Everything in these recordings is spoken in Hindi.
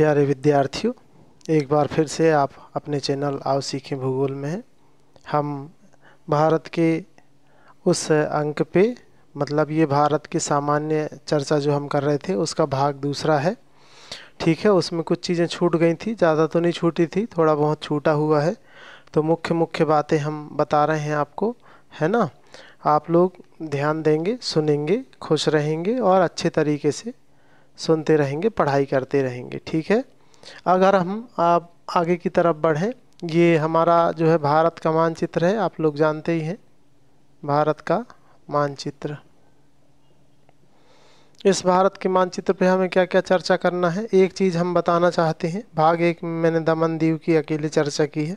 प्यारे विद्यार्थियों, एक बार फिर से आप अपने चैनल आओ सीखें भूगोल में हैं। हम भारत के उस अंक पे मतलब ये भारत की सामान्य चर्चा जो हम कर रहे थे उसका भाग दूसरा है। ठीक है, उसमें कुछ चीज़ें छूट गई थी, ज़्यादा तो नहीं छूटी थी, थोड़ा बहुत छूटा हुआ है। तो मुख्य मुख्य बातें हम बता रहे हैं आपको, है ना। आप लोग ध्यान देंगे, सुनेंगे, खुश रहेंगे और अच्छे तरीके से सुनते रहेंगे, पढ़ाई करते रहेंगे। ठीक है, अगर हम आप आगे की तरफ बढ़ें, ये हमारा जो है भारत का मानचित्र है, आप लोग जानते ही हैं भारत का मानचित्र। इस भारत के मानचित्र पे हमें क्या क्या चर्चा करना है, एक चीज़ हम बताना चाहते हैं। भाग एक में मैंने दमन दीव की अकेले चर्चा की है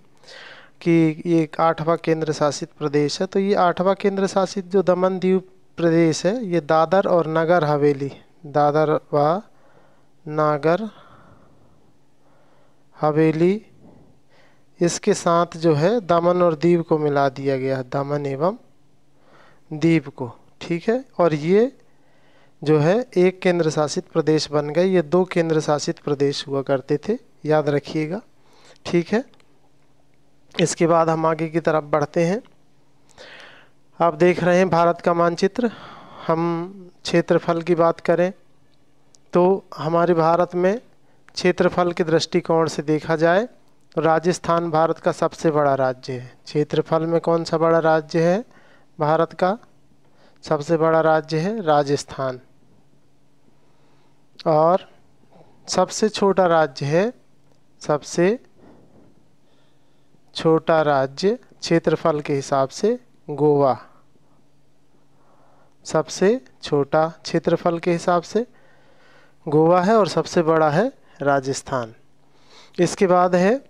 कि ये एक 8वां केंद्र शासित प्रदेश है। तो ये 8वां केंद्र शासित जो दमन दीव प्रदेश है, ये दादर और नगर हवेली, दादर व नागर हवेली, इसके साथ जो है दमन और दीव को मिला दिया गया है, दमन एवं दीव को। ठीक है, और ये जो है एक केंद्र शासित प्रदेश बन गए, ये 2 केंद्र शासित प्रदेश हुआ करते थे, याद रखिएगा। ठीक है, इसके बाद हम आगे की तरफ बढ़ते हैं। आप देख रहे हैं भारत का मानचित्र। हम क्षेत्रफल की बात करें तो हमारे भारत में क्षेत्रफल के दृष्टिकोण से देखा जाए तो राजस्थान भारत का सबसे बड़ा राज्य है। क्षेत्रफल में कौन सा बड़ा राज्य है? भारत का सबसे बड़ा राज्य है राजस्थान। और सबसे छोटा राज्य है, सबसे छोटा राज्य क्षेत्रफल के हिसाब से गोवा, सबसे छोटा क्षेत्रफल के हिसाब से गोवा है और सबसे बड़ा है राजस्थान। इसके बाद है,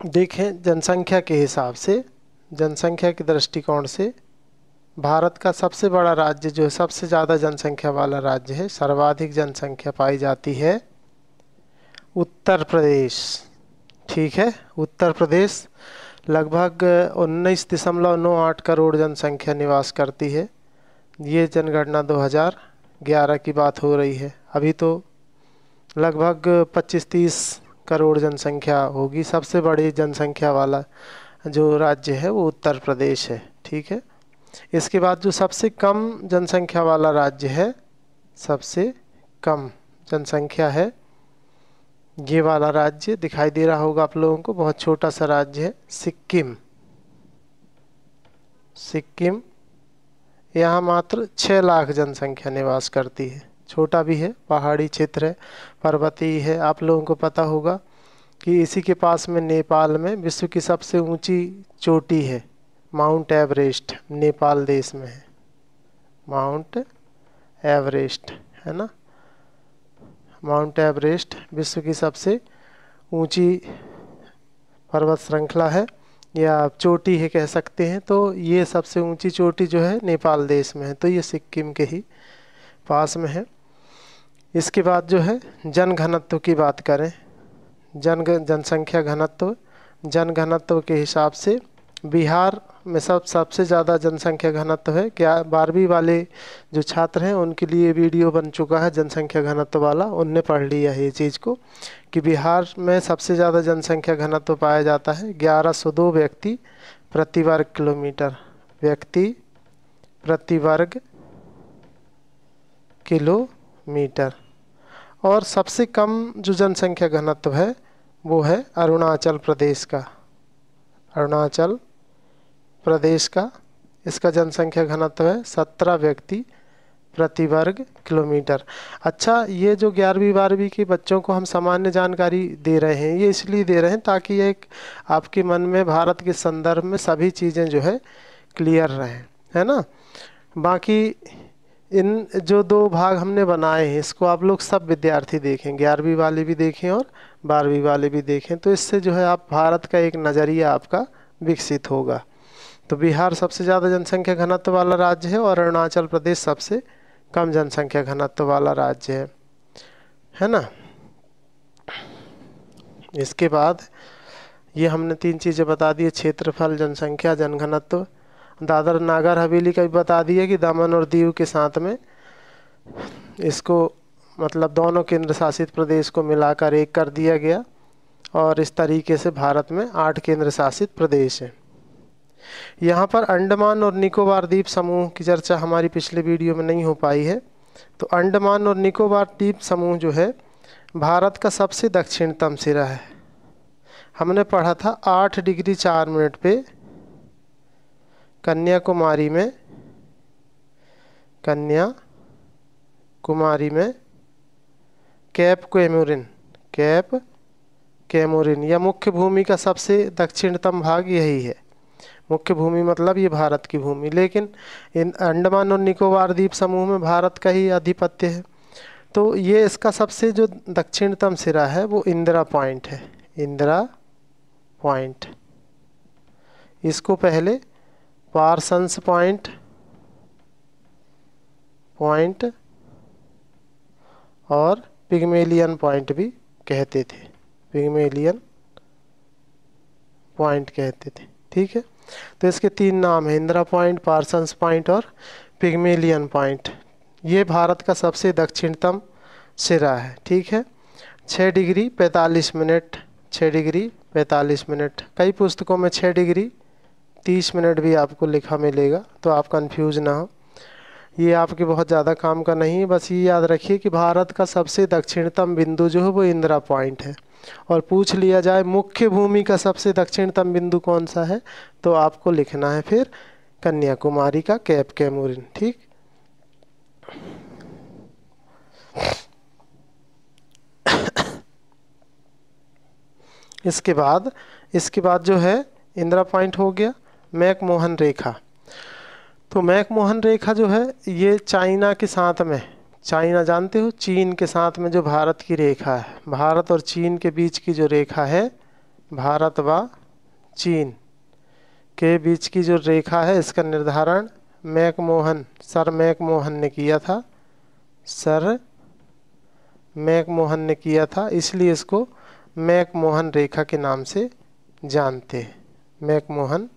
देखें जनसंख्या के हिसाब से, जनसंख्या के दृष्टिकोण से भारत का सबसे बड़ा राज्य जो है, सबसे ज़्यादा जनसंख्या वाला राज्य है, सर्वाधिक जनसंख्या पाई जाती है उत्तर प्रदेश। ठीक है, उत्तर प्रदेश लगभग 19.98 करोड़ जनसंख्या निवास करती है। ये जनगणना 2011 की बात हो रही है, अभी तो लगभग 25-30 करोड़ जनसंख्या होगी। सबसे बड़ी जनसंख्या वाला जो राज्य है वो उत्तर प्रदेश है। ठीक है, इसके बाद जो सबसे कम जनसंख्या वाला राज्य है, सबसे कम जनसंख्या है, ये वाला राज्य दिखाई दे रहा होगा आप लोगों को, बहुत छोटा सा राज्य है सिक्किम। सिक्किम, यहाँ मात्र 6 लाख जनसंख्या निवास करती है, छोटा भी है, पहाड़ी क्षेत्र है, पर्वतीय है। आप लोगों को पता होगा कि इसी के पास में नेपाल में विश्व की सबसे ऊंची चोटी है, माउंट एवरेस्ट, नेपाल देश में है माउंट एवरेस्ट, है ना। माउंट एवरेस्ट विश्व की सबसे ऊंची पर्वत श्रृंखला है या चोटी है कह सकते हैं। तो ये सबसे ऊंची चोटी जो है नेपाल देश में है, तो ये सिक्किम के ही पास में है। इसके बाद जो है जनघनत्व की बात करें, जनसंख्या घनत्व, जनघनत्व के हिसाब से बिहार में सबसे ज़्यादा जनसंख्या घनत्व है। क्या 12वीं वाले जो छात्र हैं उनके लिए वीडियो बन चुका है जनसंख्या घनत्व वाला, उनने पढ़ लिया है ये चीज़ को कि बिहार में सबसे ज़्यादा जनसंख्या घनत्व पाया जाता है 1102 व्यक्ति प्रति वर्ग किलोमीटर, व्यक्ति प्रति वर्ग किलोमीटर। और सबसे कम जो जनसंख्या घनत्व है वो है अरुणाचल प्रदेश का, अरुणाचल प्रदेश का, इसका जनसंख्या घनत्व है 17 व्यक्ति प्रति वर्ग किलोमीटर। अच्छा, ये जो 11वीं 12वीं के बच्चों को हम सामान्य जानकारी दे रहे हैं, ये इसलिए दे रहे हैं ताकि एक आपके मन में भारत के संदर्भ में सभी चीज़ें जो है क्लियर रहें, है ना। बाकी इन जो 2 भाग हमने बनाए हैं इसको आप लोग सब विद्यार्थी देखें, 11वीं वाले भी देखें और 12वीं वाले भी देखें, तो इससे जो है आप भारत का एक नज़रिया आपका विकसित होगा। तो बिहार सबसे ज़्यादा जनसंख्या घनत्व वाला राज्य है और अरुणाचल प्रदेश सबसे कम जनसंख्या घनत्व वाला राज्य है ना। इसके बाद ये हमने 3 चीज़ें बता दी, क्षेत्रफल, जनसंख्या, जनघनत्व। दादर नागर हवेली का भी बता दिया कि दमन और दीव के साथ में इसको मतलब दोनों केंद्र शासित प्रदेश को मिलाकर एक कर दिया गया और इस तरीके से भारत में 8 केंद्र शासित प्रदेश हैं। यहाँ पर अंडमान और निकोबार द्वीप समूह की चर्चा हमारी पिछले वीडियो में नहीं हो पाई है। तो अंडमान और निकोबार द्वीप समूह जो है भारत का सबसे दक्षिणतम सिरा है। हमने पढ़ा था 8 डिग्री 4 मिनट पे कन्याकुमारी में कैप कैमोरिन या मुख्य भूमि का सबसे दक्षिणतम भाग यही है। मुख्य भूमि मतलब ये भारत की भूमि, लेकिन इन अंडमान और निकोबार द्वीप समूह में भारत का ही आधिपत्य है। तो ये इसका सबसे जो दक्षिणतम सिरा है वो इंदिरा पॉइंट है। इंदिरा पॉइंट, इसको पहले पार्सन्स पॉइंट और पिग्मेलियन पॉइंट भी कहते थे। पिग्मेलियन पॉइंट कहते थे, ठीक है। तो इसके 3 नाम हैं, इंदिरा पॉइंट, पार्सन्स पॉइंट और पिग्मेलियन पॉइंट। ये भारत का सबसे दक्षिणतम सिरा है, ठीक है। 6 डिग्री 45 मिनट, 6 डिग्री 45 मिनट। कई पुस्तकों में 6 डिग्री 30 मिनट भी आपको लिखा मिलेगा, तो आप कंफ्यूज ना हो। ये आपके बहुत ज़्यादा काम का नहीं है। बस ये याद रखिए कि भारत का सबसे दक्षिणतम बिंदु जो है वो इंदिरा पॉइंट है। और पूछ लिया जाए मुख्य भूमि का सबसे दक्षिणतम बिंदु कौन सा है, तो आपको लिखना है फिर कन्याकुमारी का कैप कैमोरिन, ठीक। इसके बाद जो है इंदिरा पॉइंट हो गया। मैकमोहन रेखा, तो मैकमोहन रेखा जो है ये चाइना के साथ में, चाइना जानते हो, चीन के साथ में जो भारत की रेखा है, भारत और चीन के बीच की जो रेखा है, भारत व चीन के बीच की जो रेखा है, इसका निर्धारण सर मैकमोहन ने किया था। सर मैकमोहन ने किया था, इसलिए इसको मैकमोहन रेखा के नाम से जानते हैं। मैकमोहन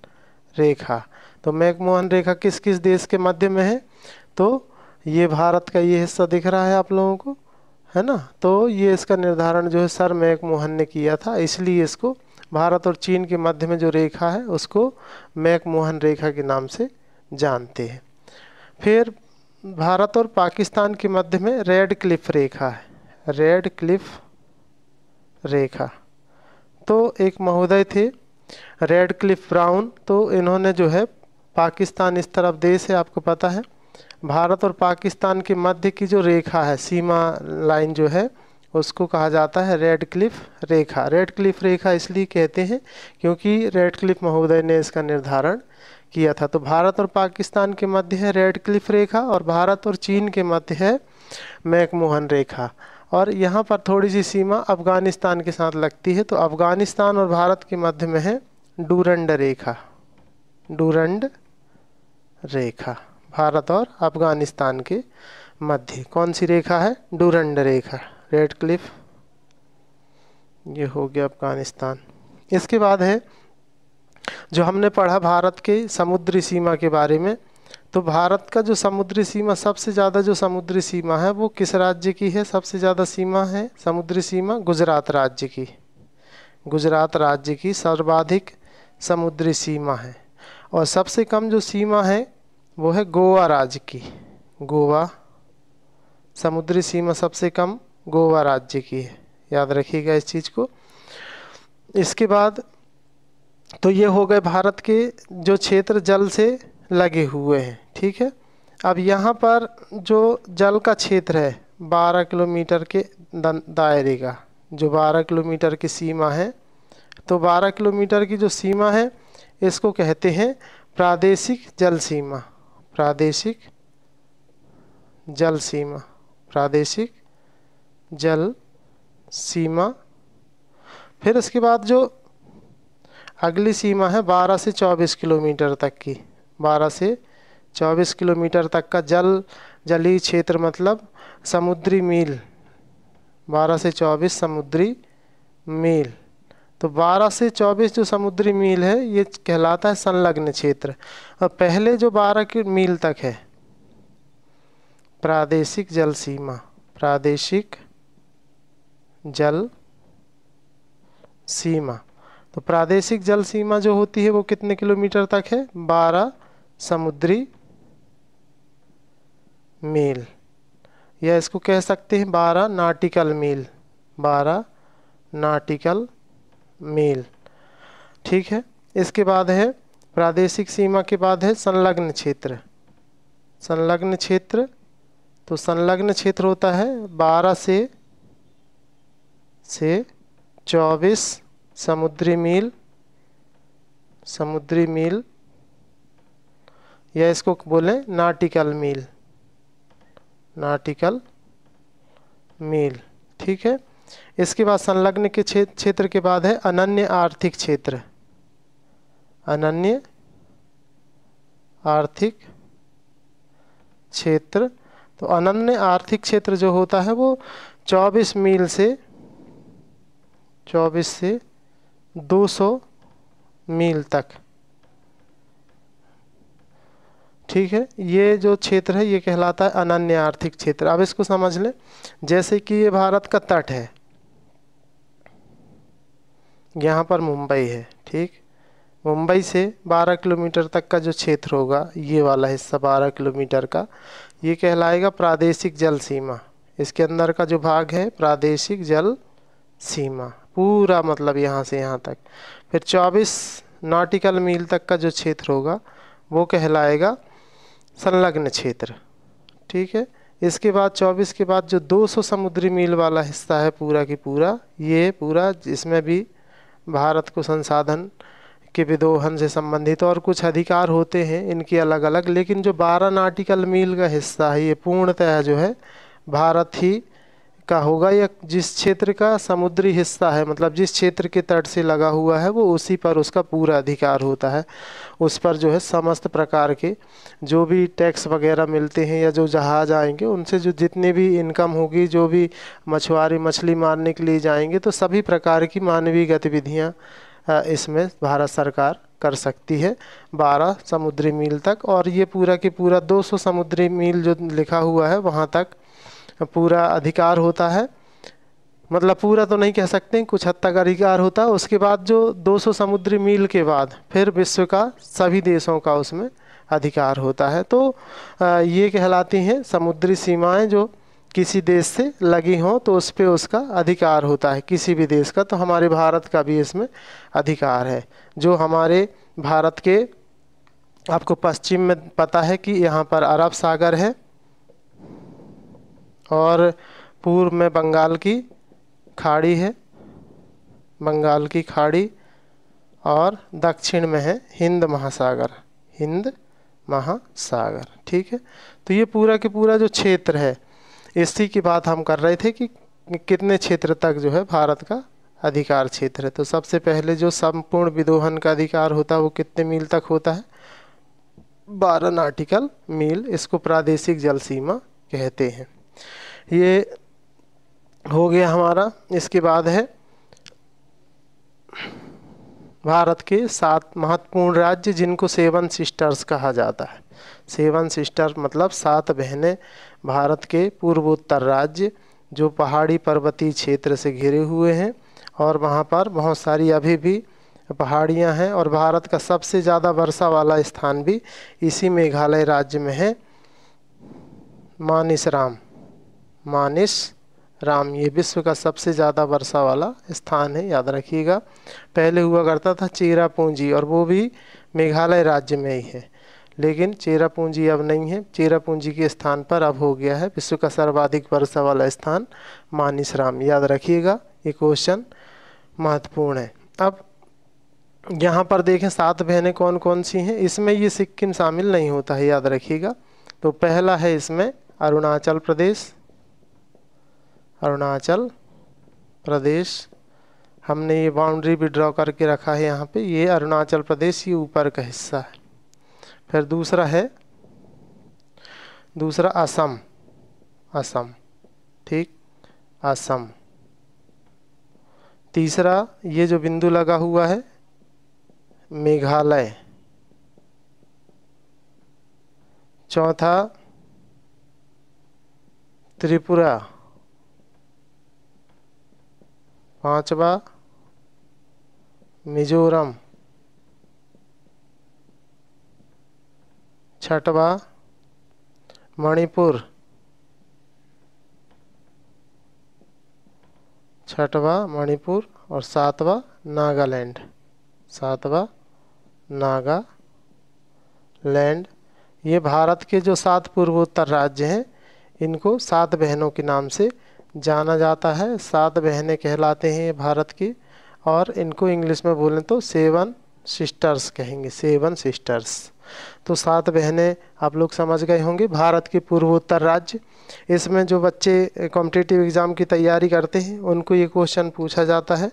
रेखा, तो मैकमोहन रेखा किस किस देश के मध्य में है, तो ये भारत का ये हिस्सा दिख रहा है आप लोगों को, है ना। तो ये इसका निर्धारण जो है सर मैकमोहन ने किया था, इसलिए इसको भारत और चीन के मध्य में जो रेखा है उसको मैकमोहन रेखा के नाम से जानते हैं। फिर भारत और पाकिस्तान के मध्य में रेड क्लिफ रेखा है। रेड क्लिफ रेखा, तो एक महोदय थे रेड क्लिफ ब्राउन, तो इन्होंने जो है, पाकिस्तान इस तरफ देश है आपको पता है, भारत और पाकिस्तान के मध्य की जो रेखा है, सीमा लाइन जो है, उसको कहा जाता है रेड क्लिफ रेखा। रेड क्लिफ रेखा इसलिए कहते हैं क्योंकि रेड क्लिफ महोदय ने इसका निर्धारण किया था। तो भारत और पाकिस्तान के मध्य है रेड क्लिफ रेखा और भारत और चीन के मध्य है मैकमोहन रेखा। और यहाँ पर थोड़ी सी सीमा अफ़गानिस्तान के साथ लगती है, तो अफ़गानिस्तान और भारत के मध्य में है डूरंड रेखा। डूरंड रेखा भारत और अफ़गानिस्तान के मध्य कौन सी रेखा है, डूरंड रेखा। रेड क्लिफ, ये हो गया अफ़गानिस्तान। इसके बाद है जो हमने पढ़ा भारत के समुद्री सीमा के बारे में, तो भारत का जो समुद्री सीमा, सबसे ज़्यादा जो समुद्री सीमा है वो किस राज्य की है, सबसे ज़्यादा सीमा है समुद्री सीमा गुजरात राज्य की। गुजरात राज्य की सर्वाधिक समुद्री सीमा है। और सबसे कम जो सीमा है वो है गोवा राज्य की। गोवा समुद्री सीमा सबसे कम गोवा राज्य की है, याद रखिएगा इस चीज़ को। इसके बाद तो ये हो गए भारत के जो क्षेत्र जल से लगे हुए हैं, ठीक है। अब यहाँ पर जो जल का क्षेत्र है 12 किलोमीटर के दायरे का, जो 12 किलोमीटर की सीमा है, तो 12 किलोमीटर की जो सीमा है इसको कहते हैं प्रादेशिक जल सीमा। प्रादेशिक जल सीमा, प्रादेशिक जल सीमा। फिर इसके बाद जो अगली सीमा है 12 से 24 किलोमीटर तक की, 12 से 24 किलोमीटर तक का जलीय क्षेत्र, मतलब समुद्री मील, 12 से 24 समुद्री मील। तो 12 से 24 जो समुद्री मील है ये कहलाता है संलग्न क्षेत्र। और पहले जो 12 मील तक है प्रादेशिक जल सीमा, प्रादेशिक जल सीमा। तो प्रादेशिक जल सीमा जो होती है वो कितने किलोमीटर तक है? 12 समुद्री मील, या इसको कह सकते हैं 12 नॉटिकल मील, 12 नॉटिकल मील। ठीक है, इसके बाद है प्रादेशिक सीमा के बाद है संलग्न क्षेत्र। संलग्न क्षेत्र, तो संलग्न क्षेत्र होता है 12 से 24 समुद्री मील, समुद्री मील, या इसको बोलें नॉटिकल मील, नॉटिकल मील। ठीक है, इसके बाद संलग्न के क्षेत्र के बाद है अनन्य आर्थिक क्षेत्र। अनन्य आर्थिक क्षेत्र, तो अनन्य आर्थिक क्षेत्र जो होता है वो 24 मील से 200 मील तक। ठीक है, ये जो क्षेत्र है ये कहलाता है अनन्य आर्थिक क्षेत्र। अब इसको समझ लें, जैसे कि ये भारत का तट है, यहाँ पर मुंबई है। ठीक, मुंबई से 12 किलोमीटर तक का जो क्षेत्र होगा, ये वाला हिस्सा 12 किलोमीटर का, ये कहलाएगा प्रादेशिक जल सीमा। इसके अंदर का जो भाग है प्रादेशिक जल सीमा, पूरा मतलब यहाँ से यहाँ तक। फिर 24 नॉटिकल मील तक का जो क्षेत्र होगा वो कहलाएगा संलग्न क्षेत्र। ठीक है, इसके बाद 24 के बाद जो 200 समुद्री मील वाला हिस्सा है पूरा की पूरा, ये पूरा, इसमें भी भारत को संसाधन के विदोहन से संबंधित और कुछ अधिकार होते हैं इनकी अलग अलग, लेकिन जो 12 नॉटिकल मील का हिस्सा है ये पूर्णतः जो है भारत ही का होगा, या जिस क्षेत्र का समुद्री हिस्सा है, मतलब जिस क्षेत्र के तट से लगा हुआ है वो उसी पर उसका पूरा अधिकार होता है। उस पर जो है समस्त प्रकार के जो भी टैक्स वगैरह मिलते हैं, या जो जहाज आएंगे उनसे जो जितनी भी इनकम होगी, जो भी मछुआरे मछली मारने के लिए जाएंगे, तो सभी प्रकार की मानवीय गतिविधियाँ इसमें भारत सरकार कर सकती है 12 समुद्री मील तक। और ये पूरा की पूरा 200 समुद्री मील जो लिखा हुआ है वहाँ तक पूरा अधिकार होता है, मतलब पूरा तो नहीं कह सकते, कुछ हद तक अधिकार होता है। उसके बाद जो 200 समुद्री मील के बाद फिर विश्व का सभी देशों का उसमें अधिकार होता है। तो ये कहलाती हैं समुद्री सीमाएं, जो किसी देश से लगी हों तो उस पर उसका अधिकार होता है किसी भी देश का। तो हमारे भारत का भी इसमें अधिकार है। जो हमारे भारत के, आपको पश्चिम में पता है कि यहाँ पर अरब सागर है, और पूर्व में बंगाल की खाड़ी है, बंगाल की खाड़ी, और दक्षिण में है हिंद महासागर, हिंद महासागर। ठीक है, तो ये पूरा के पूरा जो क्षेत्र है, इसी की बात हम कर रहे थे कि कितने क्षेत्र तक जो है भारत का अधिकार क्षेत्र है। तो सबसे पहले जो संपूर्ण विदोहन का अधिकार होता है वो कितने मील तक होता है? 12 नॉटिकल मील। इसको प्रादेशिक जल सीमा कहते हैं। ये हो गया हमारा। इसके बाद है भारत के 7 महत्वपूर्ण राज्य जिनको 7 सिस्टर्स कहा जाता है। 7 सिस्टर मतलब 7 बहनें, भारत के पूर्वोत्तर राज्य जो पहाड़ी पर्वतीय क्षेत्र से घिरे हुए हैं, और वहाँ पर बहुत सारी अभी भी पहाड़ियाँ हैं। और भारत का सबसे ज़्यादा वर्षा वाला स्थान भी इसी मेघालय राज्य में है, मानिसराम। मानिसराम ये विश्व का सबसे ज़्यादा वर्षा वाला स्थान है, याद रखिएगा। पहले हुआ करता था चेरापूंजी, और वो भी मेघालय राज्य में ही है, लेकिन चेरापूंजी अब नहीं है। चेरापूंजी के स्थान पर अब हो गया है विश्व का सर्वाधिक वर्षा वाला स्थान मानिसराम। याद रखिएगा, ये क्वेश्चन महत्वपूर्ण है। अब यहाँ पर देखें 7 बहनें कौन कौन सी हैं। इसमें ये सिक्किम शामिल नहीं होता है, याद रखिएगा। तो पहला है इसमें अरुणाचल प्रदेश। अरुणाचल प्रदेश, हमने ये बाउंड्री भी ड्रॉ करके रखा है यहाँ पे। ये अरुणाचल प्रदेश, ये ऊपर का हिस्सा है। फिर दूसरा है, दूसरा असम। असम, ठीक, असम। तीसरा ये जो बिंदु लगा हुआ है मेघालय। चौथा त्रिपुरा। पांचवा मिजोरम, छठवा मणिपुर, और सातवां नागालैंड, नागालैंड। ये भारत के जो 7 पूर्वोत्तर राज्य हैं इनको 7 बहनों के नाम से जाना जाता है। 7 बहनें कहलाते हैं ये भारत की, और इनको इंग्लिश में बोलें तो 7 सिस्टर्स कहेंगे, 7 सिस्टर्स। तो 7 बहनें आप लोग समझ गए होंगे, भारत के पूर्वोत्तर राज्य। इसमें जो बच्चे कॉम्पिटिटिव एग्ज़ाम की तैयारी करते हैं उनको ये क्वेश्चन पूछा जाता है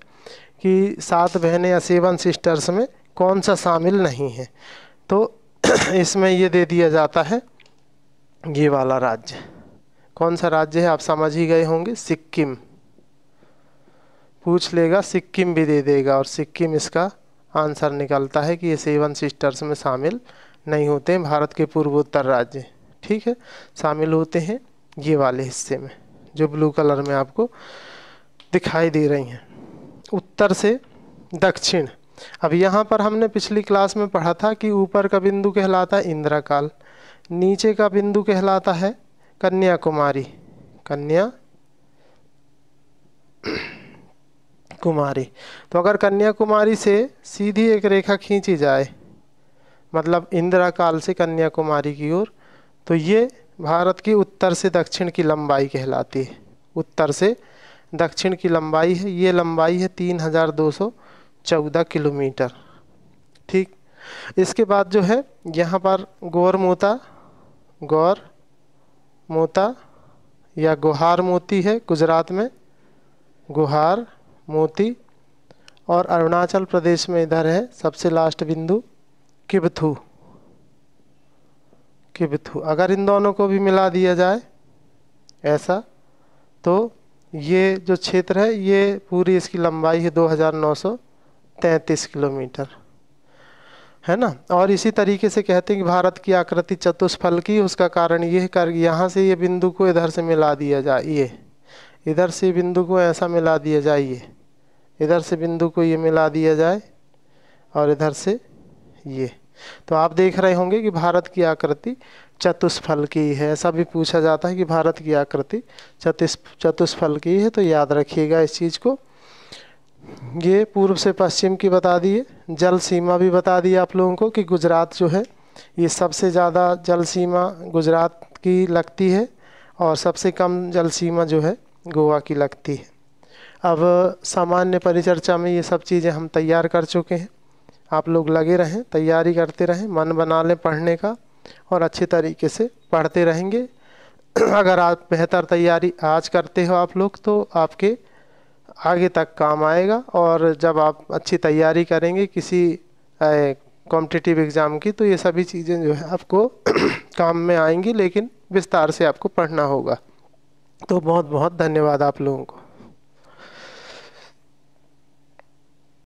कि 7 बहनें या 7 सिस्टर्स में कौन सा शामिल नहीं है। तो इसमें ये दे दिया जाता है ये वाला राज्य। कौन सा राज्य है आप समझ ही गए होंगे, सिक्किम। पूछ लेगा सिक्किम भी दे देगा, और सिक्किम इसका आंसर निकलता है कि ये 7 सिस्टर्स में शामिल नहीं होते हैं भारत के पूर्वोत्तर राज्य। ठीक है, शामिल होते हैं ये वाले हिस्से में जो ब्लू कलर में आपको दिखाई दे रही हैं, उत्तर से दक्षिण। अब यहाँ पर हमने पिछली क्लास में पढ़ा था कि ऊपर का बिंदु कहलाता है इंद्रकाल, नीचे का बिंदु कहलाता है कन्याकुमारी, कन्याकुमारी। तो अगर कन्याकुमारी से सीधी एक रेखा खींची जाए, मतलब इंद्रकाल से कन्याकुमारी की ओर, तो ये भारत की उत्तर से दक्षिण की लंबाई कहलाती है। उत्तर से दक्षिण की लंबाई है, ये लंबाई है 3214 किलोमीटर। ठीक, इसके बाद जो है यहाँ पर गौर मोता या गुहार मोती है गुजरात में, गुहार मोती। और अरुणाचल प्रदेश में इधर है सबसे लास्ट बिंदु किबथू। अगर इन दोनों को भी मिला दिया जाए ऐसा, तो ये जो क्षेत्र है ये पूरी इसकी लंबाई है 2933 किलोमीटर, है ना। और इसी तरीके से कहते हैं कि भारत की आकृति चतुष्फल की, उसका कारण ये है यहाँ से ये बिंदु को इधर से मिला दिया जाए, ये इधर से बिंदु को ऐसा मिला दिया जाए, ये इधर से बिंदु को ये मिला दिया जाए, और इधर से ये। तो आप देख रहे होंगे कि भारत की आकृति चतुष्फल की है। ऐसा भी पूछा जाता है कि भारत की आकृति चतुष्फल की है, तो याद रखिएगा इस चीज़ को। ये पूर्व से पश्चिम की बता दिए, जल सीमा भी बता दी आप लोगों को कि गुजरात जो है ये सबसे ज़्यादा जल सीमा गुजरात की लगती है, और सबसे कम जल सीमा जो है गोवा की लगती है। अब सामान्य परिचर्चा में ये सब चीज़ें हम तैयार कर चुके हैं। आप लोग लगे रहें, तैयारी करते रहें, मन बना लें पढ़ने का, और अच्छे तरीके से पढ़ते रहेंगे। अगर आप बेहतर तैयारी आज करते हो आप लोग, तो आपके आगे तक काम आएगा। और जब आप अच्छी तैयारी करेंगे किसी कॉम्पिटिटिव एग्ज़ाम की, तो ये सभी चीज़ें जो है आपको काम में आएंगी, लेकिन विस्तार से आपको पढ़ना होगा। तो बहुत बहुत धन्यवाद आप लोगों को।